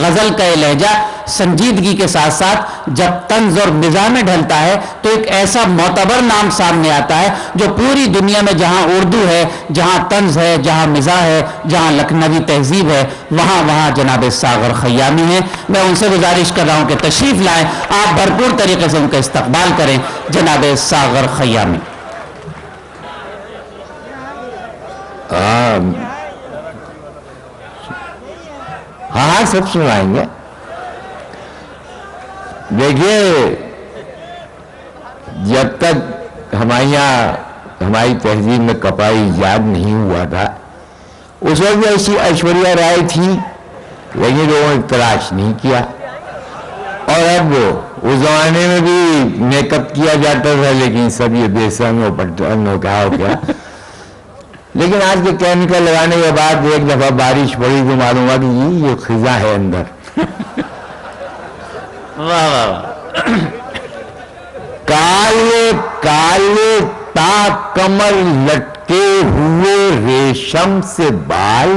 غزل کا یہ لہجہ سنجیدگی کے ساتھ ساتھ جب طنز اور مزاح میں ڈھلتا ہے تو ایک ایسا معتبر نام سامنے آتا ہے جو پوری دنیا میں جہاں اردو ہے، جہاں طنز ہے، جہاں مزاح ہے، جہاں لکھنوی تہذیب ہے، وہاں جناب ساغر خیامی ہیں۔ میں ان سے گزارش کر رہا ہوں کہ تشریف لائیں، آپ بھرپور طریقے سے ان کا استقبال کریں۔ جناب ساغر خیامی۔ ہاں سب سنائیں گے۔ دیکھیے، جب تک ہماری تہذیب میں کپائی ایجاد نہیں ہوا تھا اس وقت ایسی ایشوریہ رائے تھی، لیکن لوگوں نے تلاش نہیں کیا۔ اور اب اس زمانے میں بھی میک اپ کیا جاتا تھا، لیکن سب یہ بیسن اور پٹن ہو گیا۔ لیکن آج کے کیمیکل لگانے کے بعد ایک دفعہ بارش پڑی تو معلوم ہوا کہ یہ خزاں ہے اندر۔ واہ واہ واہ۔ کالے کالے تا کمر لٹکے ہوئے ریشم سے بال،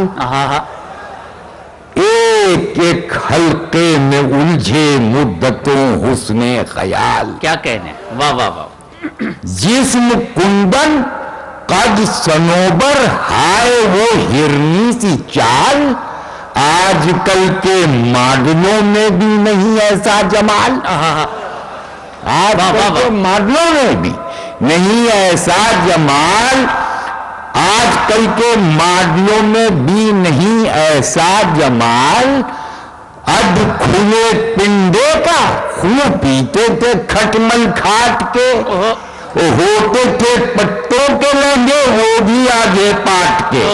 ایک ایک حلقے میں الجھے مدتوں حسن خیال۔ کیا کہنے، واہ واہ واہ۔ جسم کندن قد سنوبر، ہائے وہ ہرنی سی چال، آج کل کے ماڈلوں میں بھی نہیں ایسا جمال۔ آج کل کے ماڈلوں میں بھی نہیں ایسا جمال، آج کل کے ماڈلوں میں بھی نہیں ایسا جمال۔ اب کھلے پنڈے کا خون پیتے تھے کھٹمل کھاٹ کے، ہوتے تھے پتوں کے لہنگے وہ بھی آگے پاٹ کے۔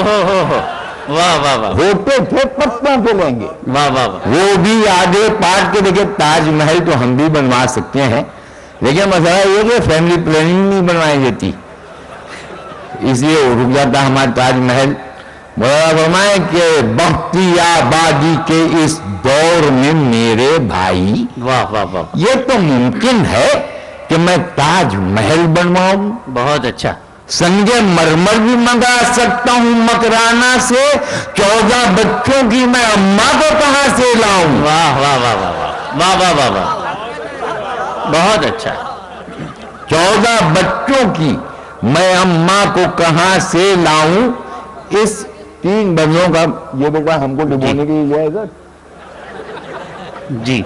واہ واہ واہ۔ ہوتے تھے پتوں کے لہنگے واہ واہ واہ۔ وہ بھی آگے پاٹ کے۔ دیکھیں، تاج محل تو ہم بھی بنوا سکتے ہیں، لیکن مسئلہ یہ کہ فیملی پلاننگ نہیں بنوائی جاتی، اس لیے رک جاتا ہمارا تاج محل۔ مولانا فرمائے کہ بختی آبادی کے اس دور میں میرے بھائی، واہ واہ واہ۔ یہ تو ممکن ہے کہ میں تاج محل بنواؤں، بہت اچھا۔ سنگ مرمر بھی منگا سکتا ہوں مکرانہ سے، 14 بچوں کی میں اماں کو کہاں سے لاؤں۔ واہ واہ واہ واہ واہ واہ واہ واہ، بہت اچھا۔ 14 بچوں کی میں اماں کو کہاں سے لاؤں۔ اس 3 بندوں کا یہ بیٹا ہم کو ڈبونے کے لیے جائے گا۔ جی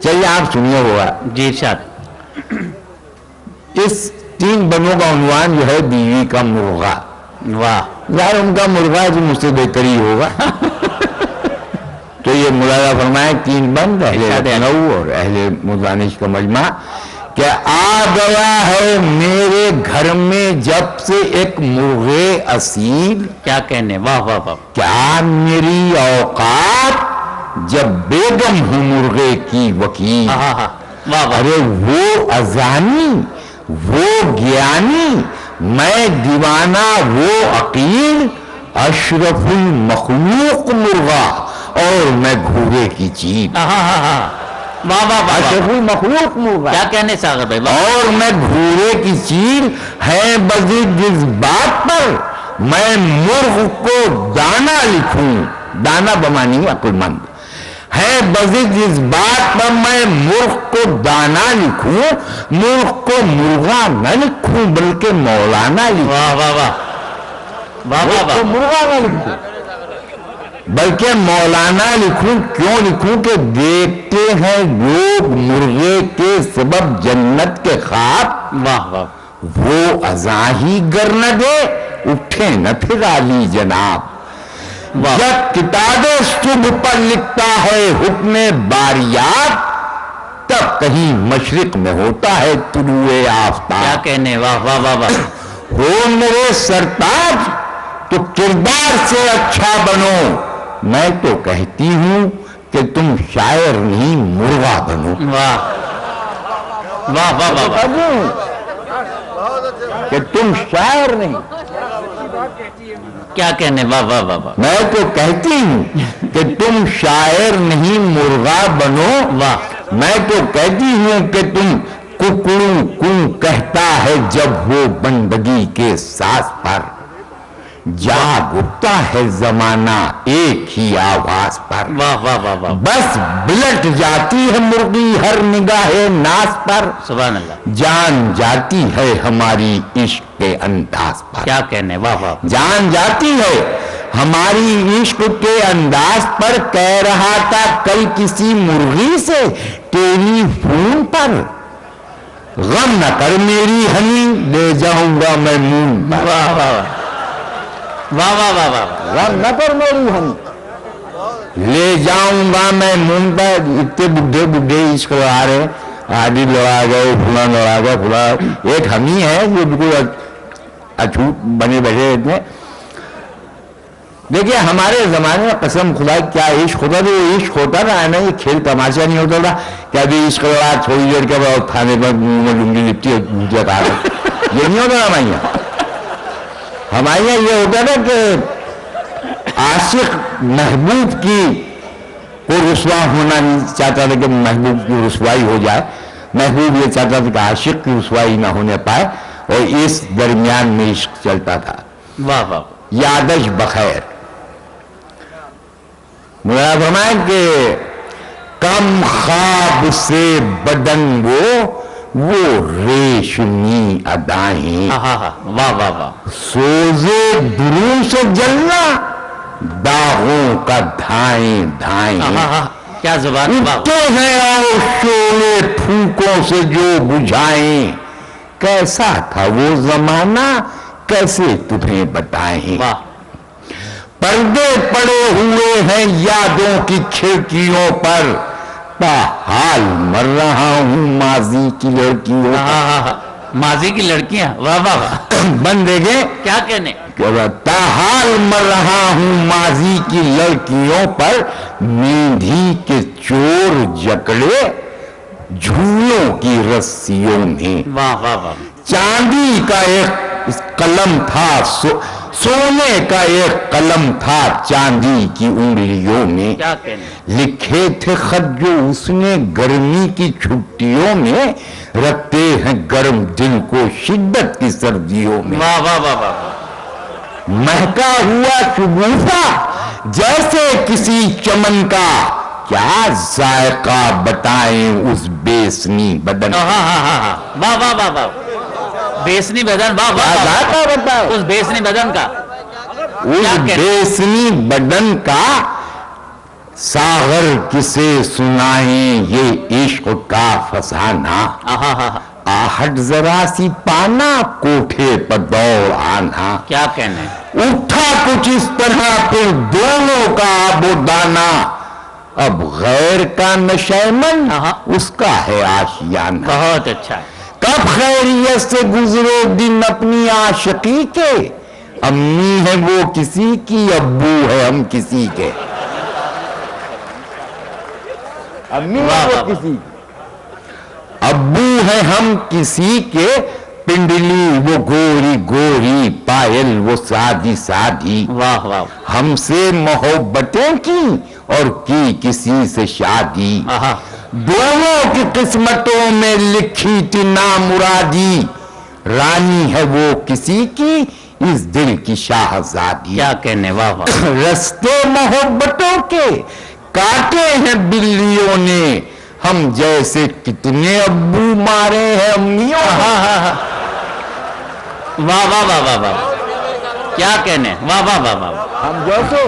چلیے آپ سنیے ہوگا۔ جی ارشاد۔ اس 3 بندوں کا عنوان جو ہے بیوی کا مرغا۔ واہ۔ یار ان کا مرغا جو مجھ سے بہتر ہی ہوگا۔ تو یہ مولانا فرمائے 3 بند، اہل لکھنؤ اور اہل مدانش کا مجمع، کہ آ گیا ہے میرے گھر میں جب سے ایک مرغے اصیل۔ کیا کہنے، واہ واہ واہ۔ کیا میری اوقات جب بیگم ہوں مرغے کی وکیل۔ واہ واہ۔ ارے وہ ازانی، وہ گیانی، میں دیوانہ وہ عقیل، اشرف المخلوق مرغا اور میں گھوڑے کی چیل۔ واہ واہ واہ۔ اشرف المخلوق مرغا کیا کہنے ساغر بھائی، اور میں گھوڑے کی چیل، ہے بزی جس بات پر میں مرغ کو دانا لکھوں، دانا بمانی عقل مند، ہے بزی جس بات پر میں مرغ کو دانا لکھوں، مرغ کو مرغا نہ لکھوں بلکہ مولانا لکھوں۔ واہ واہ واہ واہ واہ واہ۔ مرغا نہ لکھوں بلکہ مولانا لکھوں۔ کیوں لکھوں کہ دیکھتے ہیں لوگ مرغے کے سبب جنت کے خواب، واہ واہ۔ وہ ازاں ہی گر نہ دے اٹھے نہ پھر عالی جناب۔ جب کتاب صبح پر لکھتا ہے حکم باریاب، تب کہیں مشرق میں ہوتا ہے طلوع آفتاب۔ کیا کہنے، واہ واہ واہ واہ۔ ہو میرے سرتاج تو کردار سے اچھا بنو، میں تو کہتی ہوں کہ تم شاعر نہیں مرغا بنو۔ واہ واہ واہ واہ۔ کہ تم شاعر نہیں، کیا کہنے، واہ واہ واہ واہ۔ میں تو کہتی ہوں کہ تم شاعر نہیں مرغا بنو، واہ۔ میں تو کہتی ہوں کہ تم ککڑوں کوں کہتا ہے جب وہ بندگی کے ساز پر، जाग उठता है जमाना एक ही आवाज पर। वाह वाह वाह वाह, बस बिलट जाती है मुर्गी हर निगाहे नाज पर। सुभान अल्लाह, जान जाती है हमारी इश्क के अंदाज पर। क्या कहने, वाह वाह, जान जाती है हमारी इश्क के अंदाज पर। कह रहा था कल किसी मुर्गी से टेलीफोन पर, गम न कर मेरी हनी ले जाऊंगा मैं मून पर। वाह वाह वाह वाह वाह वाह, गम न कर मेरी हनी ले जाऊंगा मैं मून पर। इतने बुढ़े बुढ़े इश्क लड़ा रहे, आदि लड़ा गए, फुला लड़ा गए, फुला। एक हम ही है जो बिल्कुल अछूत बने बैठे रहते हैं। देखिए हमारे जमाने में कसम खुदा क्या इश्क होता था। वो इश्क होता ना, ये खेल तमाशा नहीं होता था कि अभी इश्क लड़ा थोड़ी देर के बाद थाने पर मुंह में लुंगी लिपटी है कहा, ये नहीं होता हमारे यहाँ। हमारे यहाँ ये होता था कि आशिक महबूब की को रुसवा होना नहीं चाहता था कि महबूब की रुसवाई हो जाए। महबूब ये चाहता था कि आशिक की रुसवाई ना होने पाए, और इस दरमियान में इश्क चलता था। वाह वाह, यादश बखैर मुराद फरमाए कि कम ख्वाब से बदन वो रेशमी अदाएं। हाँ हाँ, वाह वाह वाह, सोजे दुरू से जलना दागों का धाएं धाएं। हाँ हाँ, क्या जुबान, वाह उठते हैं और शोले फूकों से जो बुझाएं। कैसा था वो जमाना कैसे तुम्हें बताएं। वाह, पर्दे पड़े हुए हैं यादों की खिड़कियों पर, हाल मर रहा हूं माजी की लड़कियों हाँ हाँ हाँ, माजी की लड़कियां, वाह वाह वाह, बंदेगे क्या कहने, ताहाल मर रहा हूं माजी की लड़कियों पर। मेंढी के चोर जकड़े झूलों की रस्सियों में। वाह वाह वाह, चांदी का एक कलम था, सोने का एक कलम था चांदी की उंगलियों में। क्या कहने, लिखे थे खत जो उसने गर्मी की छुट्टियों में, रखते हैं गर्म दिल को शिद्दत की सर्दियों में। वाह वाह वाह वाह, महका हुआ शगुफा जैसे किसी चमन का, क्या जायका बताएं उस बेसनी बदन। हाँ हाँ हाँ हाँ, वाह वाह वाह वाह, बेसनी बदन, वाह वाह वाह, जायका बताओ उस बेसनी बदन का, उस बेसनी बदन का। सागर किसे सुनाएं ये इश्क का फसाना। हाँ हाँ हाँ, आहट जरा सी पाना कोठे पर दौड़ आना। क्या कहने, उठा कुछ इस तरह फिर दोनों का आबोदाना। अब गैर का नशैमन उसका है आशियाना। बहुत अच्छा है, कब खैरियत से गुजरे दिन अपनी आशिकी के। अम्मी है वो किसी की, अब्बू है हम किसी के। अम्मी है वो किसी की, अब्बू है हम किसी के। पिंडली वो गोरी गोरी, पायल वो सादी सादी। वाह वाह, हमसे मोहब्बतें की और की किसी से शादी। हाँ, दोनों की किस्मतों में लिखी थी नामुरादी। रानी है वो किसी की, इस दिल की शाहजादी। क्या कहने, वाह वाह, रस्ते मोहब्बतों के काटे हैं बिल्लियों ने, हम जैसे कितने अब्बू मारे हैं अम्मियों। वाह वाह वाह वाह वाह, क्या कहने, वाह वाह वाह वाह, हम जैसे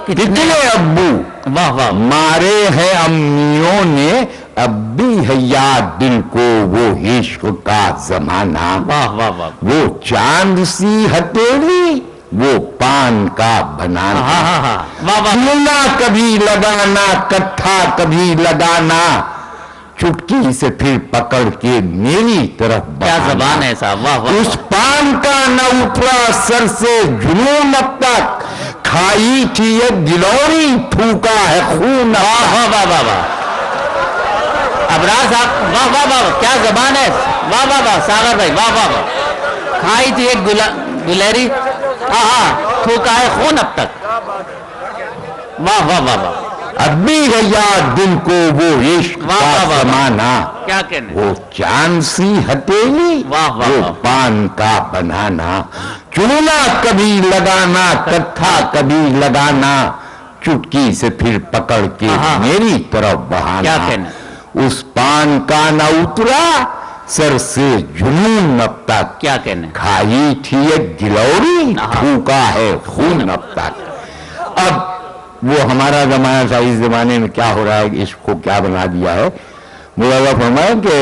कितने अब्बू वाह वाह, मारे हैं अम्मियों ने। अब भी है याद दिल को वो इश्क का जमाना। वाह वाह वाह, वो चांद सी हथेली वो पान का बनाना। हाँ हाँ हाँ, वाह वाह, चूना कभी लगाना कट्ठा कभी लगाना, चुटकी से फिर पकड़ के मेरी तरफ क्या बढ़ाना। जबान है साहब, वाह वाह, उस पान का न उतरा सर से जुनून अब तक, खाई थी ये गिलौरी थूका है खून। वाह वाह वाह वाह वाह, अबरार साहब, वाह वाह वाह, क्या जबान है, वाह वाह वाह, सागर भाई, वाह वाह वाह, खाई थी एक गुलेरी, हाँ हाँ, थूका है खून अब तक। वाह वाह वाह वाह, अब भी है याद दिल को वो इश्क वाह, का वाह, वाह, जमाना। क्या कहने, वो चांद सी हथेली वाह, वाह, वो वाह। पान का बनाना। चूना कभी लगाना, कत्था कभी लगाना, चुटकी से फिर पकड़ के मेरी तरफ बहाना। क्या कहना? उस पान का न उतरा सर से जुनून अब तक। क्या कहना? खाई थी एक गिलौरी, फूका है खून अब तक। अब वो हमारा जमाना था, इस जमाने में क्या हो रहा है, इसको क्या बना दिया है। मुझे फरमाया कि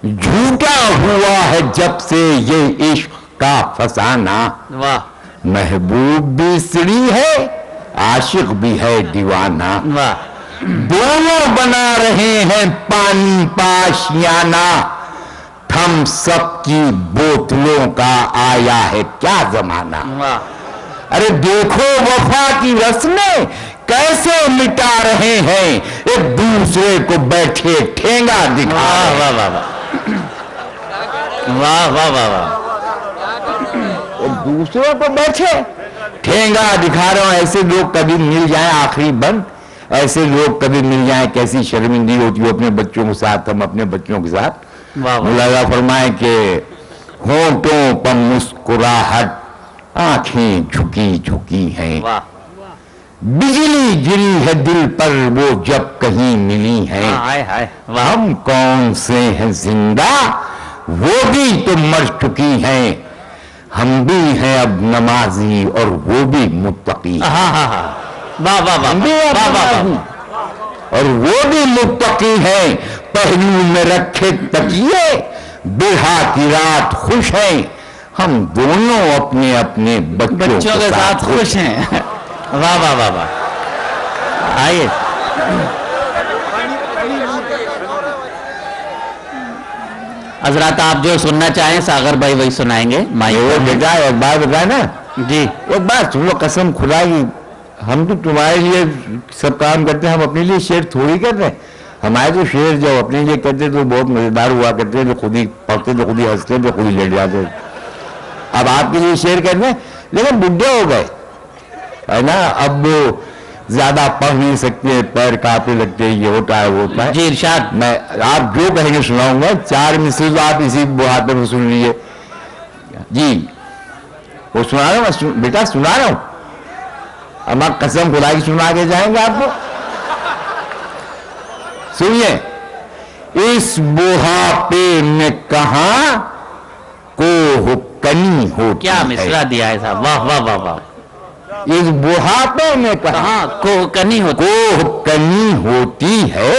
झूठा हुआ है जब से ये इश्क का फसाना। वाह महबूब भी सिड़ी है, आशिक भी है दीवाना। वाह, दोनों बना रहे हैं पानी पाशियाना। थम सब की बोतलों का आया है क्या जमाना। वाह, अरे देखो वफा की रस्में कैसे मिटा रहे हैं, एक दूसरे को बैठे ठेंगा दिखा वाह, रहे हैं। वाह वाह वाह वाह वाह, एक दूसरे को बैठे ठेंगा दिखा रहे हो। ऐसे लोग कभी मिल जाएं आखिरी बंद, ऐसे लोग कभी मिल जाएं, कैसी शर्मिंदगी होती हो अपने बच्चों के साथ, हम अपने बच्चों के साथ। मुलाजा फरमाए कि होंठों पर मुस्कुराहट, आंखें झुकी झुकी हैं। वाह, बिजली गिरी है दिल पर वो जब कहीं मिली है। हाय हाय, वाह, हम कौन से हैं जिंदा, वो भी तो मर चुकी हैं। हम भी हैं अब नमाजी और वो भी मुत्तकी। हाँ हाँ हाँ, वाह वाह वाह हम भी अब वाह वाह नमाजी और वो भी मुत्तकी हैं। पहलू में रखे तकिए, बिरहा की रात खुश है। हम दोनों अपने अपने बच्चों के साथ खुश हैं। वाह वाह वाह वाह, आइए हजरत, आप जो सुनना चाहें सागर भाई वही सुनाएंगे। वो बेटा एक बात बताए ना जी, एक बात सुनो, कसम खुदा की, हम तो तुम्हारे लिए सब काम करते हैं, हम अपने लिए शेर थोड़ी करते हैं। हमारे तो शेर जब अपने लिए करते तो बहुत मजेदार हुआ करते, जो खुद ही पढ़ते तो खुद ही हंसते तो खुद ही लेट जाते। अब आपके लिए शेर करते हैं, लेकिन बुढ़े हो गए है ना, अब ज्यादा पढ़ नहीं सकते, पैर कांपने लगते, ये होता है वो होता है। जी इरशाद। मैं आप जो कहेंगे सुनाऊंगा, 4 मिसरे तो आप इसी बुहाते में सुन लीजिए। जी वो सुना रहा हूँ, बेटा सुना रहा हूं। अब आप कसम खुदा की सुना के जाएंगे आपको। सुनिए, इस बुढ़ापे में कहा को कनी होती क्या मिसरा दिया है साहब, वाह वाह वाह वाह। इस बुढ़ापे में कहा को कनी होती, को कनी होती है।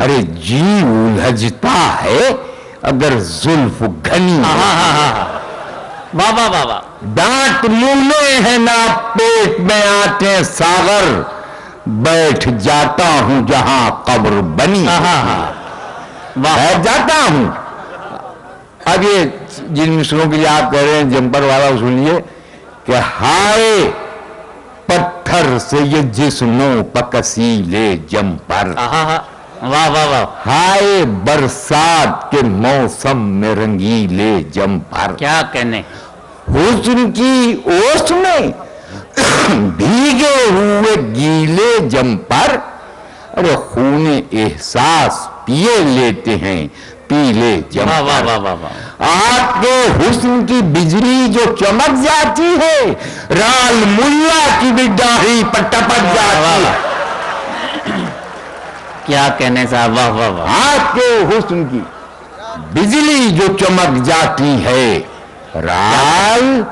अरे जी उलझता है अगर जुल्फ घनी। वाह वाह वाह वाह, दांत मुंह में है ना पेट में आते सागर, बैठ जाता हूं जहां कब्र बनी। बैठ जाता हूं। अब ये जिन मिसरों के लिए आप कह रहे हैं जंपर वाला, सुनिए कि हाय पत्थर से ये जिस्मों पकसी ले जंपर। वाह वाह वाह, हाय बरसात के मौसम में रंगीले जंपर। क्या कहने, हुस्न की ओस में भीगे हुए गीले जंपर। अरे खूने एहसास पिए लेते हैं पीले जंपर। वाह वाह वाह वाह वाह, आपके हुस्न की बिजली जो चमक जाती है, राल मुल्ला की भी दाढ़ी पर टपक जाती है। क्या कहने साहब, वाह वाह वाह। आपके हुस्न की बिजली जो चमक जाती है, राल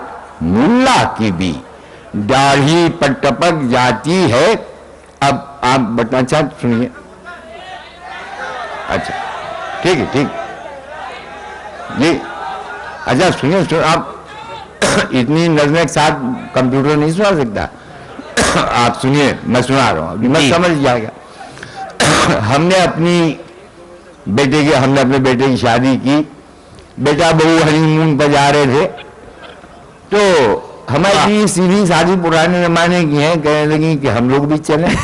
मुल्ला की भी दाढ़ी पर टपक जाती है। अब आप बता, अच्छा सुनिए, अच्छा ठीक है, ठीक जी, अच्छा सुनिए, आप इतनी नज़में एक साथ कंप्यूटर नहीं सुना सकता। आप सुनिए, मैं सुना रहा हूँ, मैं समझ जाएगा। हमने अपने बेटे की शादी की, बेटा बहू हनीमून पर जा रहे थे, तो हमारी सीधी शादी पुराने जमाने की है, कहने लगी कि हम लोग भी चलें।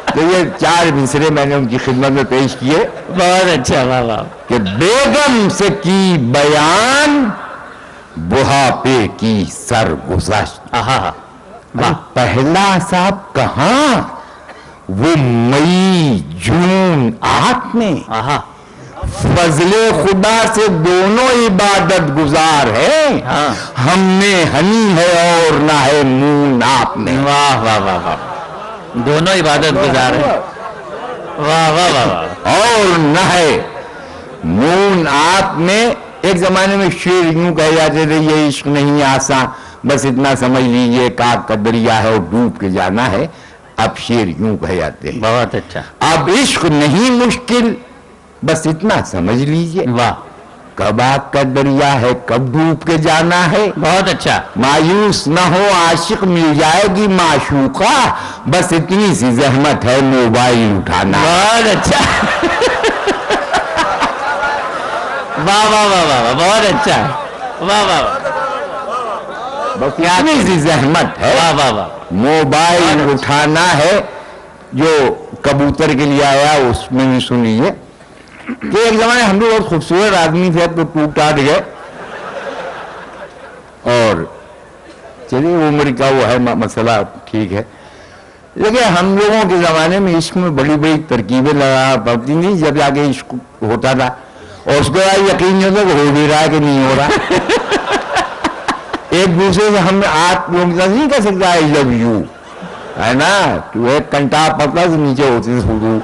तो ये 4 मिसरे मैंने उनकी खिदमत में पेश किए। बहुत अच्छा, वाह वाह। कि बेगम से की बयान, बुढ़ापे की सरगुज़श्त। पहला साहब कहाँ, वो मई जून 8 में فضل خدا سے دونوں عبادت گزار ہیں. ہاں. ہم میں ہنی ہے اور نہ ہے نون آپ میں. واہ واہ واہ واہ, دونوں عبادت گزار ہیں. واہ واہ واہ واہ. اور نہ ہے نون آپ میں. ایک زمانے میں شعر یوں کہے جاتے تھے, یہ عشق نہیں آسان, بس اتنا سمجھ لیجئے کاک کا دریا ہے اور ڈوب کے جانا ہے. اب شعر یوں کہے جاتے ہیں, بہت اچھا. اب عشق نہیں مشکل, بس اتنا سمجھ لیجئے واہ, کب آگ کا دریا ہے, کب ڈوب کے جانا ہے. بہت اچھا. مایوس نہ ہو عاشق, مل جائے گی معشوقہ, بس اتنی سی زحمت ہے موبائل اٹھانا. بہت اچھا. واہ واہ واہ واہ, بہت اچھا. واہ واہ واہ, بس اتنی سی زحمت ہے واہ واہ واہ. موبائل اٹھانا ہے. جو کبوتر کے لیے آیا اس میں بھی سن لیجیے کہ ایک زمانے ہم لوگ بہت خوبصورت آدمی تھے, اب تو ٹوٹ ٹاٹ گئے, اور چلیے عمر کا وہ ہے مسئلہ ٹھیک ہے, لیکن ہم لوگوں کے زمانے میں عشق میں بڑی بڑی ترکیبیں لگا پڑتی تھیں. جب جا کے عشق ہوتا تھا اور اس کے بعد یقین نہیں ہوتا کہ ہو بھی رہا ہے کہ نہیں ہو رہا. ایک دوسرے سے ہم آپ لوگ نہیں کہہ سکتا آئی لو یو, ہے نا, تو ایک کنٹا پتلا سے نیچے ہوتی تھی حضور.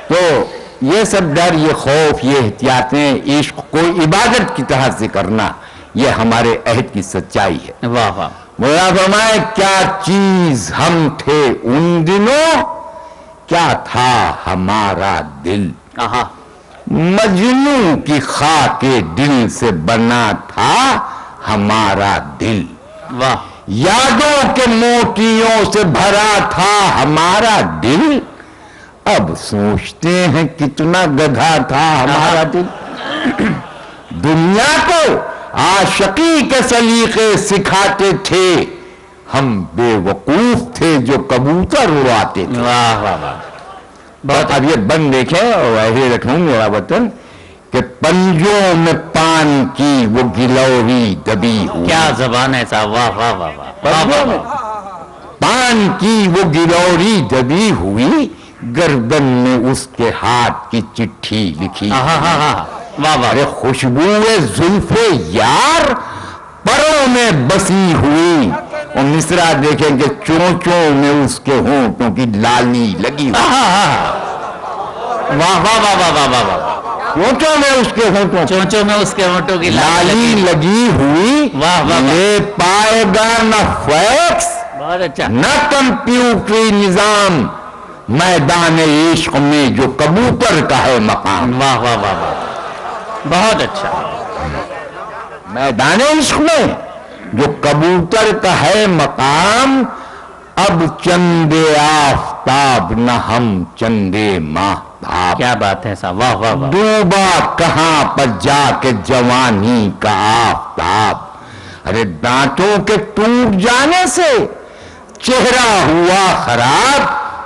تو یہ سب ڈر, یہ خوف, یہ احتیاطیں, عشق کو عبادت کی طرح سے کرنا, یہ ہمارے عہد کی سچائی ہے. واہ واہ. مولا فرمائے کیا چیز ہم تھے ان دنوں, کیا تھا ہمارا دل. آہا. مجنوں کی خاک دل سے بنا تھا ہمارا دل. واہ. یادوں کے موتیوں سے بھرا تھا ہمارا دل. اب سوچتے ہیں کتنا گدھا تھا ہمارا دل. دنیا کو عاشقی کے سلیقے سکھاتے تھے, ہم بے وقوف تھے جو کبوتر اڑاتے تھے. واہ واہ واہ. بہت. اب یہ بند دیکھیں اور ایسے رکھوں میرا وطن کہ پنجوں میں پان کی وہ گلوری دبی ہوئی. کیا زبان ہے صاحب. واہ واہ واہ واہ. پنجوں میں پان کی وہ گلوری دبی ہوئی, گردن میں اس کے ہاتھ کی چٹھی لکھی. ہاں ہاں ہاں. واہ واہ. ارے خوشبو زلف یار پروں میں بسی ہوئی, اور مصرع دیکھیں کہ چونچوں میں اس کے ہونٹوں کی لالی لگی ہوئی. واہ واہ واہ واہ واہ واہ. چونچوں میں اس کے ہونٹوں چونچوں میں اس کے ہونٹوں کی لالی لگی ہوئی. واہ واہ. لے پائے گا نہ فیکس بہت اچھا. نہ کمپیوٹری نظام میدان عشق میں جو کبوتر کا ہے مقام. واہ واہ واہ واہ. بہت اچھا. میدان عشق میں جو کبوتر کا ہے مقام, اب چندے آفتاب نہ ہم چندے ماہتاب. کیا بات ہے صاحب. واہ واہ واہ. ڈوبا کہاں پر جا کے جوانی کا آفتاب. ارے دانتوں کے ٹوٹ جانے سے چہرہ ہوا خراب,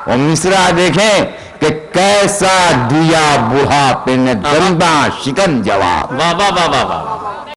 اور مصرع دیکھیں کہ کیسا دیا بڑھاپے نے دنداں شکن جواب. واہ واہ واہ واہ واہ.